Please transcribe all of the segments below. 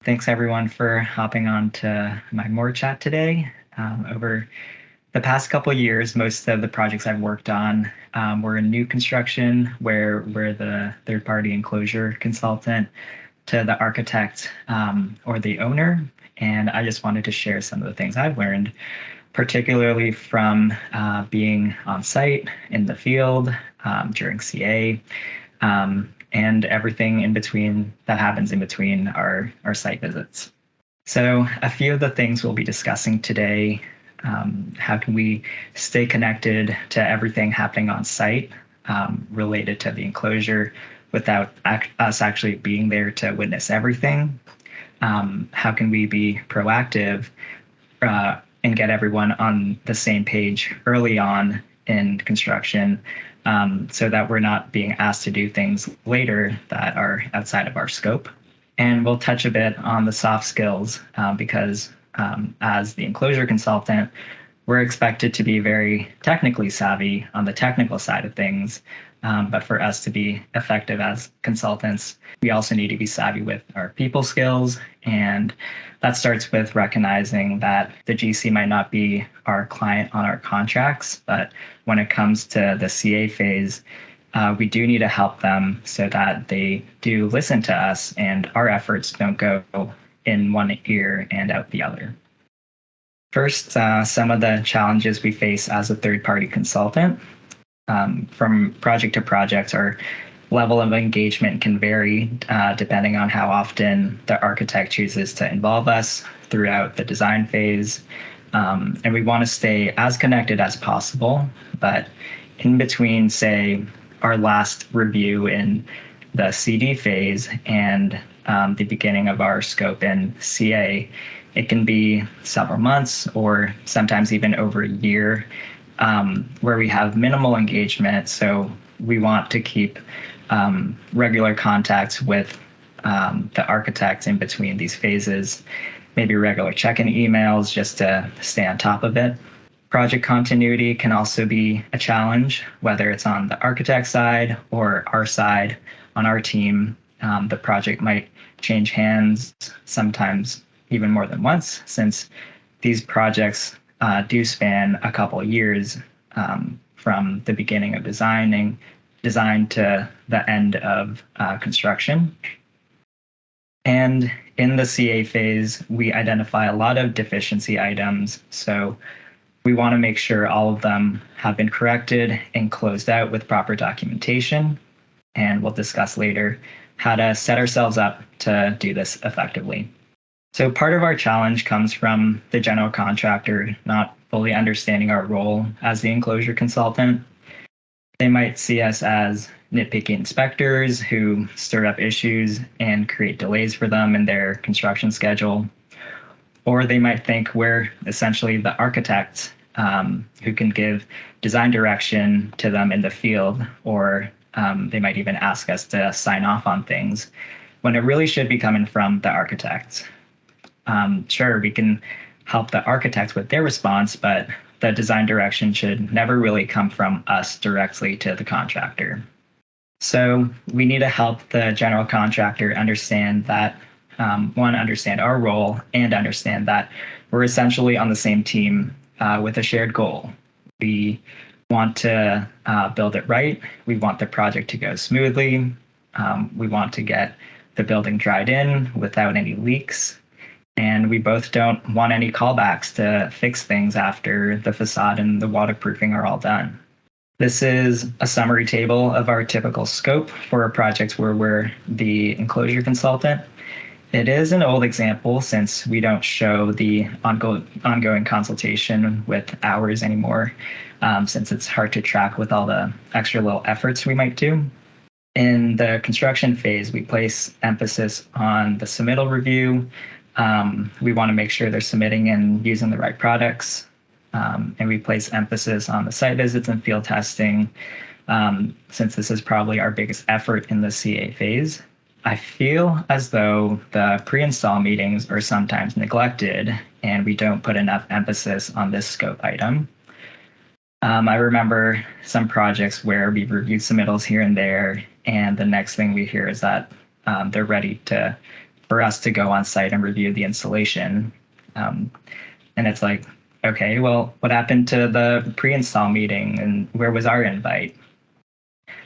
Thanks everyone for hopping on to my MooreChat today. Over the past couple of years, most of the projects I've worked on were in new construction, where we're the third-party enclosure consultant to the architect or the owner. And I just wanted to share some of the things I've learned, particularly from being on site in the field during CA. And everything in between that happens in between our site visits. So a few of the things we'll be discussing today, how can we stay connected to everything happening on site related to the enclosure without us actually being there to witness everything? How can we be proactive and get everyone on the same page early on in construction so that we're not being asked to do things later that are outside of our scope. And we'll touch a bit on the soft skills because as the enclosure consultant, we're expected to be very technically savvy on the technical side of things. But for us to be effective as consultants, we also need to be savvy with our people skills. And that starts with recognizing that the GC might not be our client on our contracts, but when it comes to the CA phase, we do need to help them so that they do listen to us and our efforts don't go in one ear and out the other. First, some of the challenges we face as a third-party consultant. From project to project, our level of engagement can vary depending on how often the architect chooses to involve us throughout the design phase. And we want to stay as connected as possible, but in between, say, our last review in the CD phase and the beginning of our scope in CA, it can be several months or sometimes even over a year where we have minimal engagement. So we want to keep regular contacts with the architects in between these phases, maybe regular check-in emails just to stay on top of it. Project continuity can also be a challenge, whether it's on the architect side or our side on our team. The project might change hands, sometimes even more than once, since these projects do span a couple of years from the beginning of design to the end of construction. And in the CA phase, we identify a lot of deficiency items. So we want to make sure all of them have been corrected and closed out with proper documentation. And we'll discuss later how to set ourselves up to do this effectively. So part of our challenge comes from the general contractor not fully understanding our role as the enclosure consultant. They might see us as nitpicky inspectors who stir up issues and create delays for them in their construction schedule. Or they might think we're essentially the architect who can give design direction to them in the field, or they might even ask us to sign off on things when it really should be coming from the architect. Sure, we can help the architects with their response, but the design direction should never really come from us directly to the contractor. So we need to help the general contractor understand that, understand our role and understand that we're essentially on the same team with a shared goal. We want to build it right. We want the project to go smoothly. We want to get the building dried in without any leaks. And we both don't want any callbacks to fix things after the facade and the waterproofing are all done. This is a summary table of our typical scope for a project where we're the enclosure consultant. It is an old example since we don't show the ongoing consultation with hours anymore, since it's hard to track with all the extra little efforts we might do. In the construction phase, we place emphasis on the submittal review. We want to make sure they're submitting and using the right products. And we place emphasis on the site visits and field testing, since this is probably our biggest effort in the CA phase. I feel as though the pre-install meetings are sometimes neglected and we don't put enough emphasis on this scope item. I remember some projects where we reviewed submittals here and there, and the next thing we hear is that they're ready to for us to go on site and review the installation. And it's like, okay, well, what happened to the pre-install meeting and where was our invite?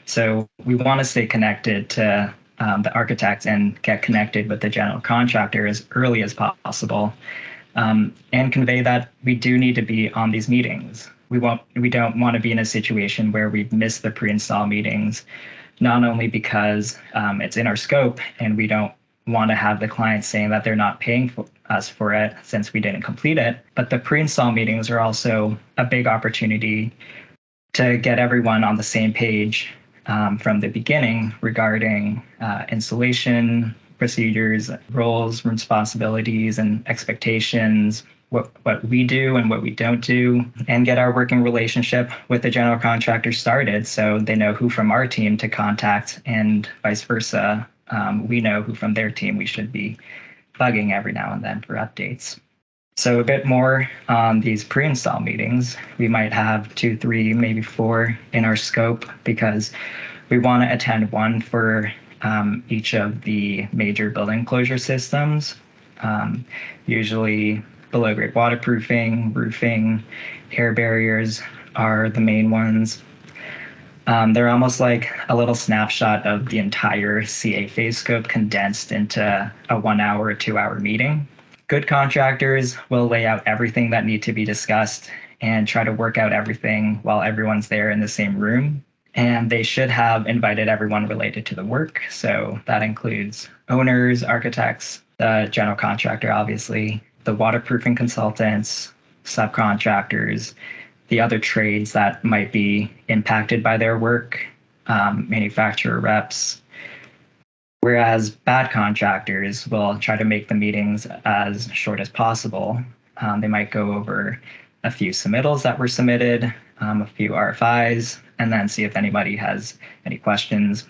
So we want to stay connected to the architect and get connected with the general contractor as early as possible, and convey that we do need to be on these meetings. We don't want to be in a situation where we've missed the pre-install meetings, not only because it's in our scope and we don't want to have the client saying that they're not paying us for it since we didn't complete it, but the pre-install meetings are also a big opportunity to get everyone on the same page from the beginning regarding installation procedures, roles, responsibilities, and expectations, what we do and what we don't do, and get our working relationship with the general contractor started so they know who from our team to contact and vice versa. We know who from their team we should be bugging every now and then for updates. So a bit more on these pre-install meetings. We might have 2, 3, maybe 4 in our scope because we want to attend one for each of the major building closure systems, usually below-grade waterproofing, roofing, air barriers are the main ones. They're almost like a little snapshot of the entire CA phase scope condensed into a 1 hour or 2 hour meeting. Good contractors will lay out everything that need to be discussed and try to work out everything while everyone's there in the same room. And they should have invited everyone related to the work. So that includes owners, architects, the general contractor, obviously, the waterproofing consultants, subcontractors, the other trades that might be impacted by their work, manufacturer reps. Whereas bad contractors will try to make the meetings as short as possible. They might go over a few submittals that were submitted, a few RFIs, and then see if anybody has any questions.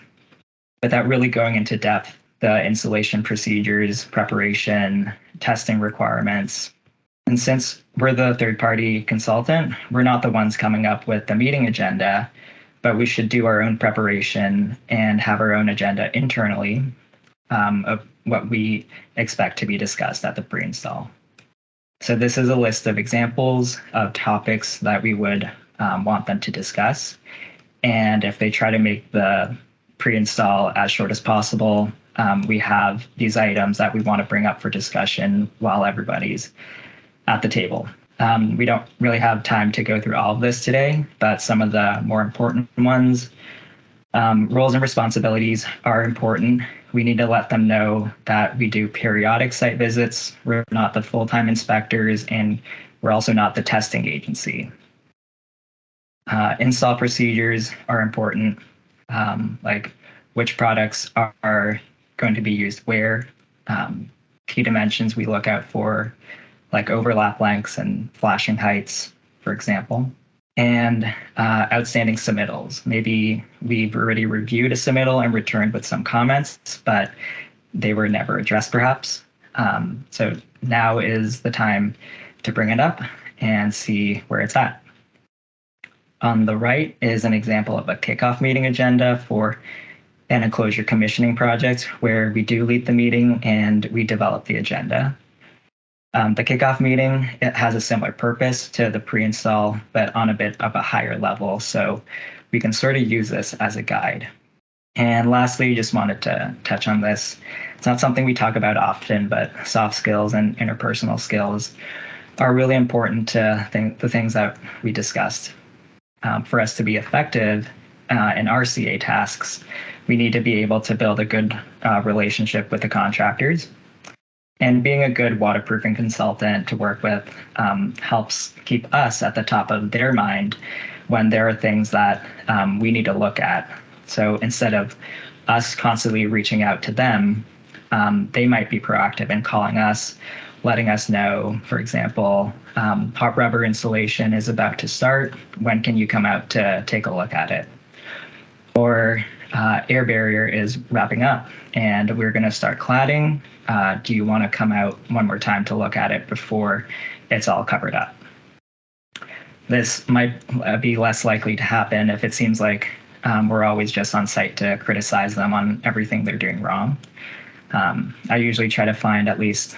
Without really going into depth, the installation procedures, preparation, testing requirements. And since we're the third-party consultant, we're not the ones coming up with the meeting agenda, but we should do our own preparation and have our own agenda internally of what we expect to be discussed at the pre-install. So this is a list of examples of topics that we would want them to discuss. And if they try to make the pre-install as short as possible, we have these items that we want to bring up for discussion while everybody's at the table. We don't really have time to go through all of this today, but some of the more important ones, roles and responsibilities are important. We need to let them know that we do periodic site visits. We're not the full-time inspectors, and we're also not the testing agency. Install procedures are important, like which products are going to be used where. Key dimensions we look out for, like overlap lengths and flashing heights, for example. And outstanding submittals. Maybe we've already reviewed a submittal and returned with some comments, but they were never addressed perhaps. So now is the time to bring it up and see where it's at. On the right is an example of a kickoff meeting agenda for an enclosure commissioning project where we do lead the meeting and we develop the agenda. The kickoff meeting, it has a similar purpose to the pre-install, but on a bit of a higher level. So we can sort of use this as a guide. And lastly, just wanted to touch on this. It's not something we talk about often, but soft skills and interpersonal skills are really important to the things that we discussed. For us to be effective in our CA tasks, we need to be able to build a good relationship with the contractors. And being a good waterproofing consultant to work with helps keep us at the top of their mind when there are things that we need to look at. So instead of us constantly reaching out to them, they might be proactive in calling us, letting us know, for example, hot rubber installation is about to start. When can you come out to take a look at it? Or air barrier is wrapping up and we're going to start cladding. Do you want to come out one more time to look at it before it's all covered up? This might be less likely to happen if it seems like we're always just on site to criticize them on everything they're doing wrong. I usually try to find at least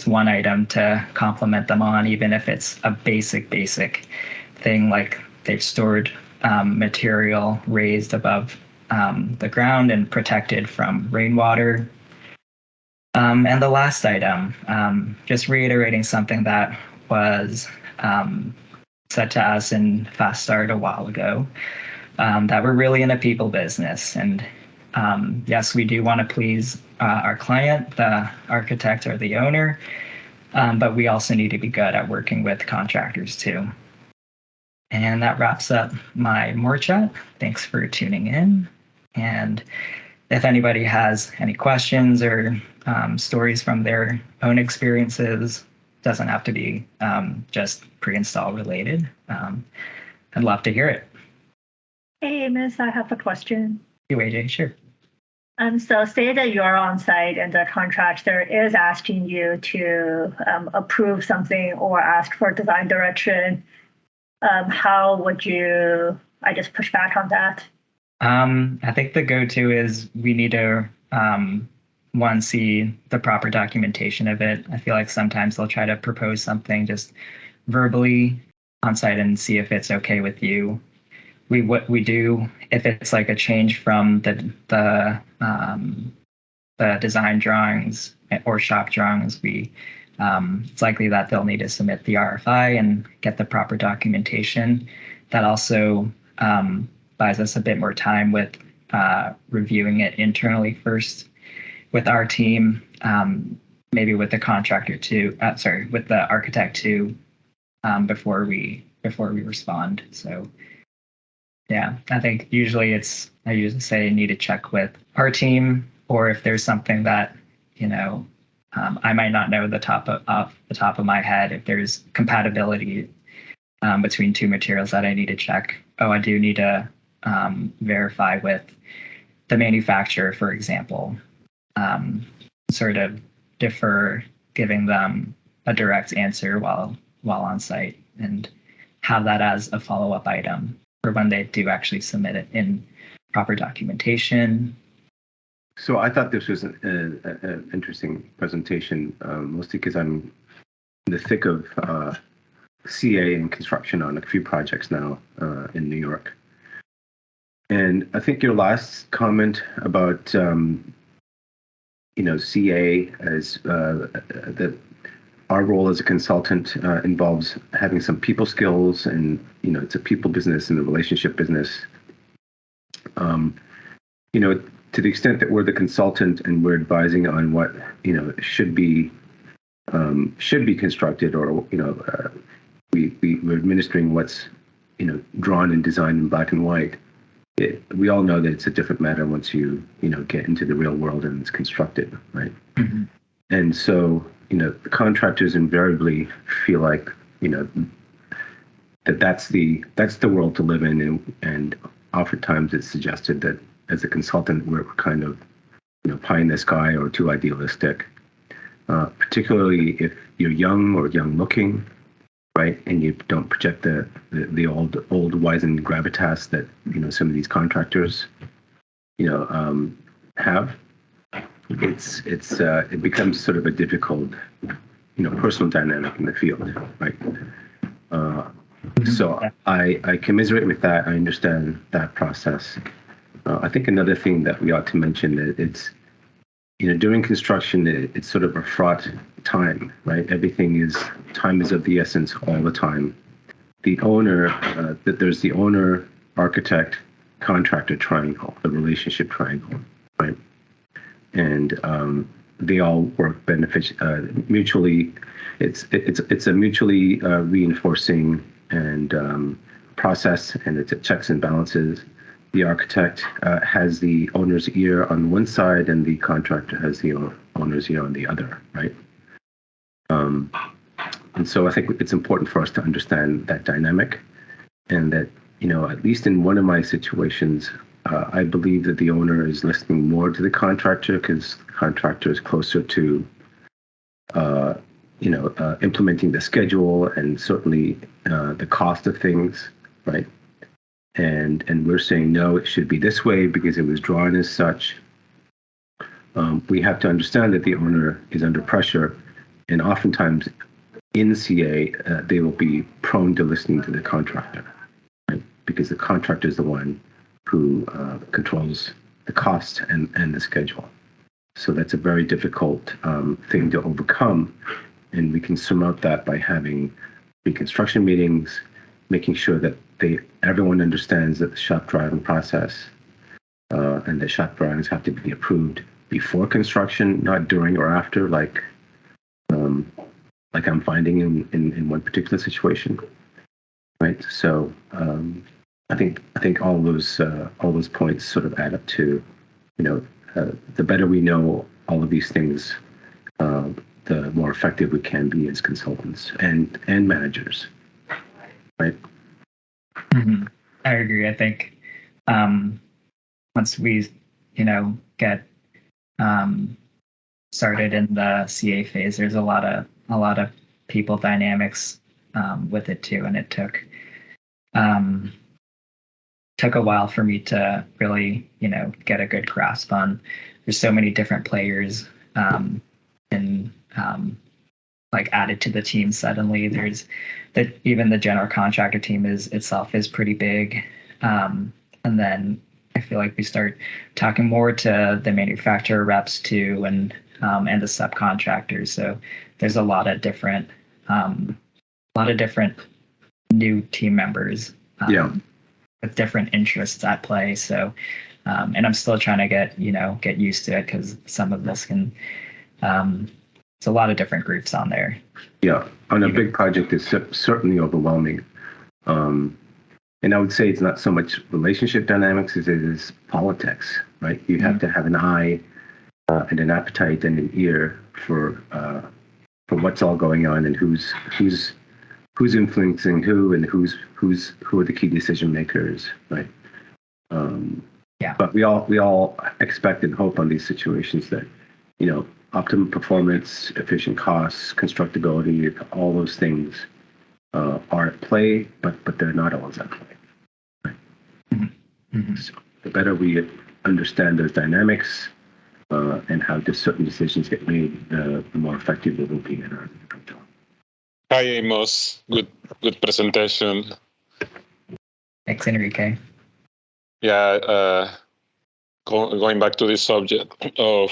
one item to compliment them on, even if it's a basic thing like they've stored material raised above the ground and protected from rainwater. And the last item, just reiterating something that was said to us in Fast Start a while ago, that we're really in a people business. And yes, we do want to please our client, the architect or the owner, but we also need to be good at working with contractors too. And that wraps up my MooreChat. Thanks for tuning in. And if anybody has any questions or stories from their own experiences, doesn't have to be just pre-install related, I'd love to hear it. Hey, Amos, I have a question. You, AJ, sure. So say that you're on site and the contractor is asking you to approve something or ask for design direction. How would you, I guess, push back on that? I think the go-to is we need to, one, see the proper documentation of it. I feel like sometimes they'll try to propose something just verbally on site and see if it's okay with you. What we do, if it's like a change from the design drawings or shop drawings, it's likely that they'll need to submit the RFI and get the proper documentation. That also buys us a bit more time with reviewing it internally first with our team, maybe with the contractor too. With the architect too, before we respond. So. Yeah, I think usually I usually say need to check with our team, or if there's something that, I might not know off the top of my head, if there's compatibility between two materials that I need to check. Oh, I do need to verify with the manufacturer, for example, sort of defer giving them a direct answer while on site and have that as a follow-up item for when they do actually submit it in proper documentation. So I thought this was an interesting presentation, mostly because I'm in the thick of CA and construction on a few projects now in New York. And I think your last comment about, CA as that our role as a consultant involves having some people skills, and it's a people business and a relationship business. To the extent that we're the consultant and we're advising on what should be constructed, or we're administering what's drawn and designed in black and white. We all know that it's a different matter once you get into the real world and it's constructed, right? Mm-hmm. And so the contractors invariably feel like that's the world to live in, and oftentimes it's suggested that as a consultant we're kind of pie in the sky or too idealistic, particularly if you're young or young looking, right, and you don't project the old wizened gravitas that some of these contractors have. It becomes sort of a difficult personal dynamic in the field, right? So I commiserate with that. I understand that process. I think another thing that we ought to mention that it's during construction it's sort of a fraught time, right? Time is of the essence all the time. The owner, there's the owner, architect, contractor triangle, the relationship triangle, right? And they all work mutually. It's a mutually reinforcing and process, and it's a checks and balances. The architect has the owner's ear on one side, and the contractor has the owner's ear on the other, right? And so I think it's important for us to understand that dynamic, and that at least in one of my situations, I believe that the owner is listening more to the contractor because the contractor is closer to, implementing the schedule and certainly the cost of things, right? And we're saying, no, it should be this way because it was drawn as such. we have to understand that the owner is under pressure, and oftentimes in CA, they will be prone to listening to the contractor, right? Because the contractor is the one who controls the cost and the schedule. So that's a very difficult thing to overcome, and we can surmount that by having pre-construction meetings, making sure that everyone understands that the shop driving process and the shop drawings have to be approved before construction, not during or after, like I'm finding in one particular situation, right? So I think all those points sort of add up to, the better we know all of these things, the more effective we can be as consultants and managers, right? Mm-hmm. I agree. I think once we, get started in the CA phase, there's a lot of people dynamics with it too, and it took a while for me to really, get a good grasp on. There's so many different players and like added to the team suddenly. There's that even the general contractor team itself is pretty big, and then I feel like we start talking more to the manufacturer reps too, and the subcontractors. So there's a lot of different new team members. With different interests at play. So, and I'm still trying to get used to it, because some of this can, it's a lot of different groups on there. Yeah, on a big project, it's certainly overwhelming. And I would say it's not so much relationship dynamics as it is politics, right? You have to have an eye and an appetite and an ear for what's all going on, and who's influencing who, and who are the key decision makers, right? But we all expect and hope on these situations that, optimum performance, efficient costs, constructability, all those things are at play, but they're not always at play. Right? Mm-hmm. So the better we understand those dynamics and how certain decisions get made, the more effective we will be in our job. Hi, Amos. Good presentation. Thanks, Enrique. Yeah, going back to this subject of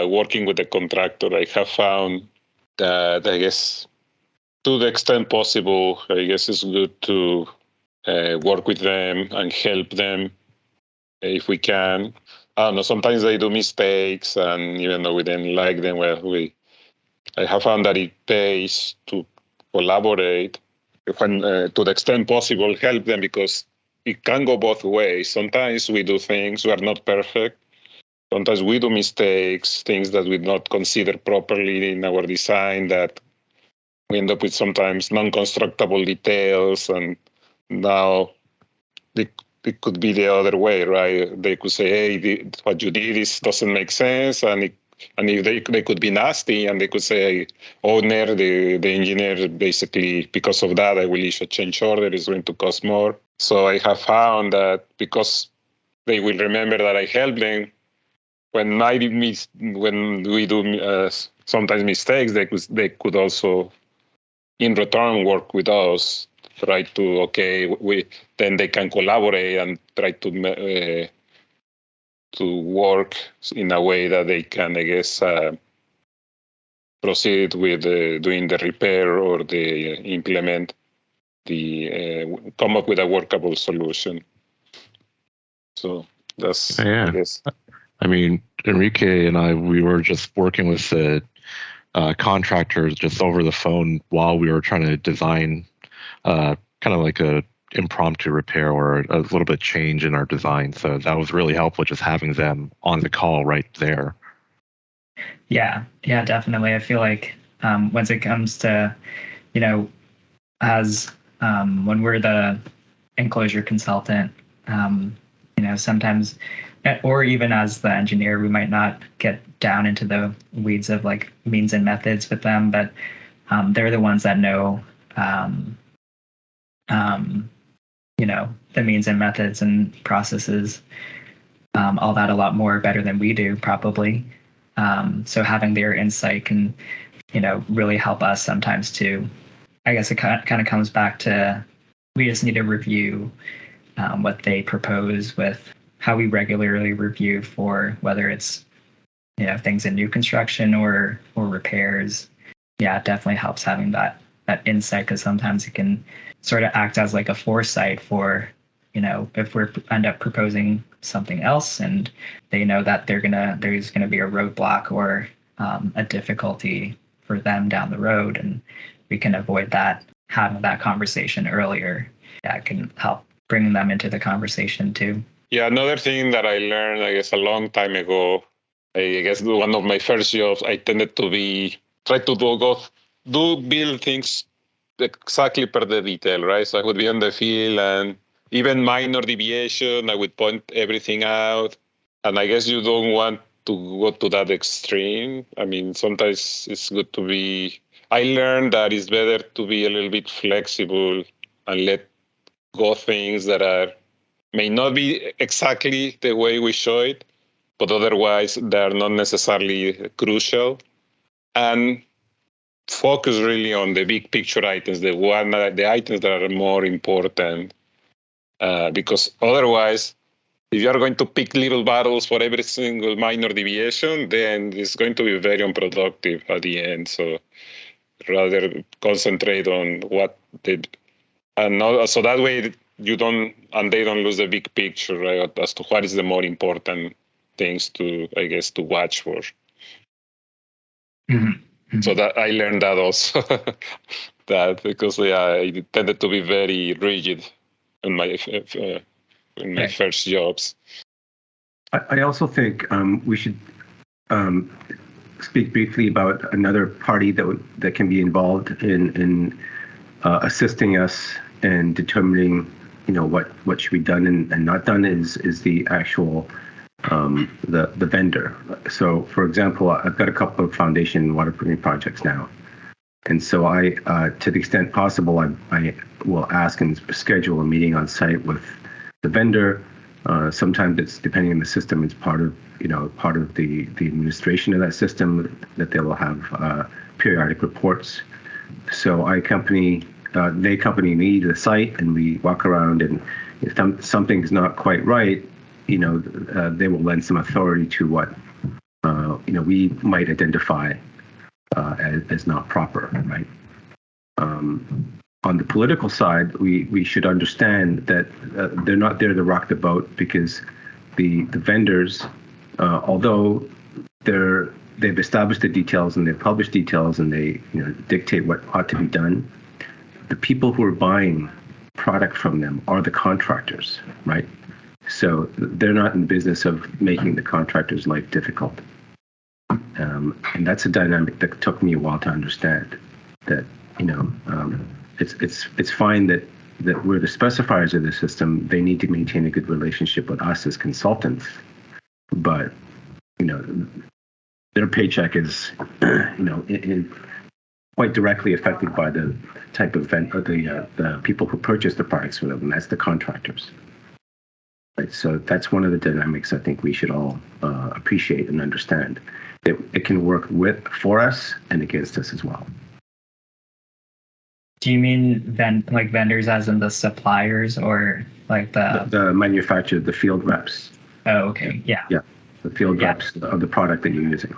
working with the contractor, I have found that, I guess, to the extent possible, I guess it's good to work with them and help them if we can. I don't know, sometimes they do mistakes, and even though we didn't like them, I have found that it pays to collaborate when, to the extent possible, help them, because it can go both ways. Sometimes we do things, we are not perfect. Sometimes we do mistakes, things that we not consider properly in our design, that we end up with sometimes non-constructable details, and now it could be the other way, right? They could say, hey, what you did doesn't make sense, and if they could be nasty, and they could say, owner, the engineer, basically, because of that, I will issue a change order, it's going to cost more. So I have found that because they will remember that I helped them, when we do sometimes mistakes, they could also, in return, work with us, try to, then they can collaborate and try to work in a way that they can, I guess, proceed with doing the repair or implement come up with a workable solution. So that's, I guess. I mean, Enrique and I, we were just working with the contractors just over the phone while we were trying to design kind of like a impromptu repair or a little bit change in our design. So that was really helpful, just having them on the call right there. Yeah, definitely. I feel like once it comes to, as when we're the enclosure consultant, sometimes, or even as the engineer, we might not get down into the weeds of like means and methods with them, but they're the ones that know, the means and methods and processes, all that a lot more better than we do, probably. So having their insight can, really help us sometimes too. I guess it kind of comes back to we just need to review what they propose with how we regularly review for whether it's things in new construction or repairs. Yeah, it definitely helps having that insight, because sometimes it can sort of act as like a foresight for if we end up proposing something else and they know that there's gonna be a roadblock or a difficulty for them down the road, and we can avoid that, having that conversation earlier. Yeah, it can help bringing them into the conversation too. Yeah, another thing that I learned, I guess, a long time ago, I guess one of my first jobs, I tended to try to build things exactly per the detail, right? So I would be on the field and even minor deviation, I would point everything out. And I guess you don't want to go to that extreme. I mean, sometimes it's good to I learned that it's better to be a little bit flexible and let go things that may not be exactly the way we show it, but otherwise they're not necessarily crucial. And focus really on the big picture items, the items that are more important, because otherwise, if you are going to pick little battles for every single minor deviation, then it's going to be very unproductive at the end. So rather concentrate on what they and not, so that way they don't lose the big picture, right? As to what is the more important things to watch for. Mm-hmm. So that I learned that also, that because I tended to be very rigid in my first jobs. I also think we should speak briefly about another party that can be involved in assisting us in determining, what should be done and not done is the actual the vendor. So, for example, I've got a couple of foundation waterproofing projects now, and so I, to the extent possible, I will ask and schedule a meeting on site with the vendor. Sometimes it's, depending on the system, it's part of the administration of that system, that they will have periodic reports. So they accompany me to the site, and we walk around, and if something's not quite right, they will lend some authority to what we might identify as not proper, right? On the political side, we should understand that they're not there to rock the boat, because the vendors, although they've established the details and they've published details and they dictate what ought to be done, the people who are buying product from them are the contractors, right? So they're not in the business of making the contractor's life difficult. And that's a dynamic that took me a while to understand, that it's fine that we're the specifiers of the system. They need to maintain a good relationship with us as consultants, but their paycheck is quite directly affected by the type of the people who purchase the products for them, and that's the contractors. Right, so that's one of the dynamics I think we should all appreciate and understand. It can work for us and against us as well. Do you mean vendors as in the suppliers, or like the manufacturer, the field reps? Oh, okay. Yeah. Yeah, the field reps of the product that you're using.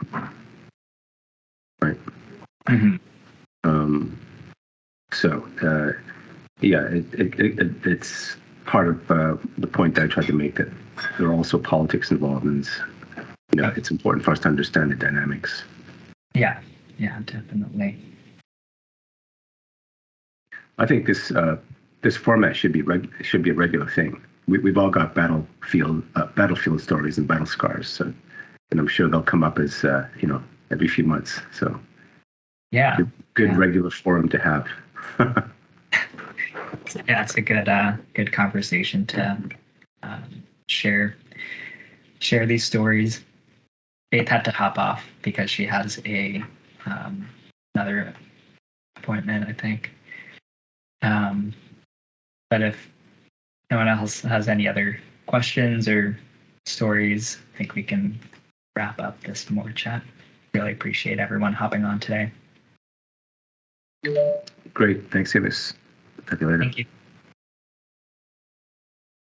Right. Mm-hmm. It's part of the point that I tried to make, that there are also politics involved, and it's important for us to understand the dynamics. Yeah, definitely. I think this format should be a regular thing. We've all got battlefield stories and battle scars, so, and I'm sure they'll come up as every few months. So yeah, good regular forum to have. Yeah, it's a good conversation to share these stories. Faith had to hop off because she has another appointment, I think. But if no one else has any other questions or stories, I think we can wrap up this MooreChat. Really appreciate everyone hopping on today. Great. Thanks, Amos. Talk to you later. Thank you.